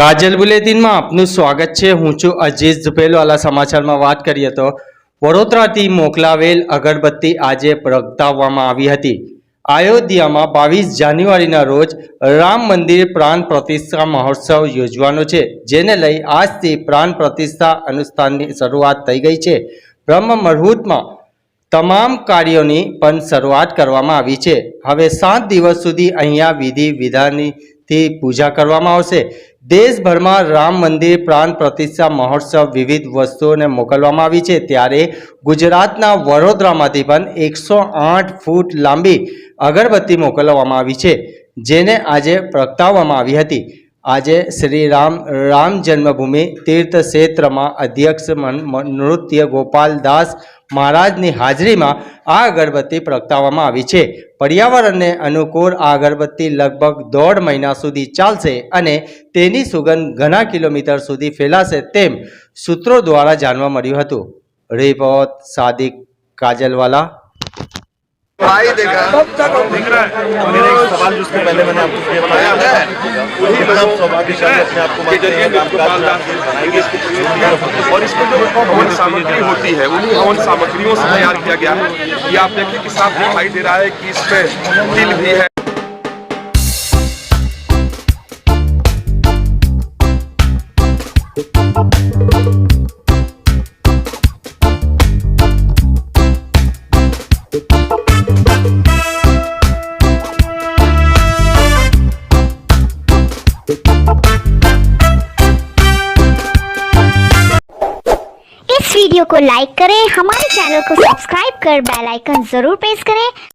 કાજલ બુલેટિનમાં આપનું સ્વાગત છે। હું છું અજીઝ ઝુપેલવાલા। સમાચારમાં વાત કરીએ તો વડોદરાથી મોકલાવેલ અગરબત્તી આજે પ્રગટાવવામાં આવી હતી। અયોધ્યામાં 22 જાન્યુઆરીના રોજ રામ મંદિર પ્રાણ પ્રતિષ્ઠા મહોત્સવ યોજવાનો છે, જેને લઈ આજથી પ્રાણ પ્રતિષ્ઠા અનુષ્ઠાનની શરૂઆત થઈ ગઈ છે। બ્રહ્મ મુહૂર્તમાં તમામ કાર્યોની પણ શરૂઆત કરવામાં આવી છે। હવે 7 દિવસ સુધી અહીંયા વિધિ વિધાનથી પૂજા કરવામાં આવશે। દેશભરમાં રામ મંદિર પ્રાણ પ્રતિષ્ઠા મહોત્સવ વિવિધ વસ્તુઓને મોકલવામાં આવી છે, ત્યારે ગુજરાતના વડોદરામાંથી પણ 108 ફૂટ લાંબી અગરબત્તી મોકલવામાં આવી છે, જેને આજે પ્રગટાવવામાં આવી હતી। આજે શ્રી રામ જન્મભૂમિ તીર્થ ક્ષેત્રમાં અધ્યક્ષ નૃત્ય ગોપાલદાસ મહારાજની હાજરીમાં આ અગરબત્તી પ્રગટાવવામાં આવી છે। પર્યાવરણને અનુકૂળ આ અગરબત્તી લગભગ 1.5 મહિના સુધી ચાલશે અને તેની સુગંધ ઘણા કિલોમીટર સુધી ફેલાશે તેમ સૂત્રો દ્વારા જાણવા મળ્યું હતું। રિપોર્ટ સાદિક કાજલવાલા। भाई देखा दिख रहा है। मेरा एक सवाल जिसके पहले मैंने आपको ये बताया है, एकदम सौभाग्यशाली अपने आप को मानते हैं, कामकाज बनाएंगे और इसको जो हवन सामग्री होती है उन हवन सामग्रियों से तैयार किया गया है। ये आप देखिए कि साफ दिखाई दे रहा है कि इसमें तिल भी है। इस वीडियो को लाइक करें, हमारे चैनल को सब्सक्राइब कर बेल आइकन जरूर प्रेस करें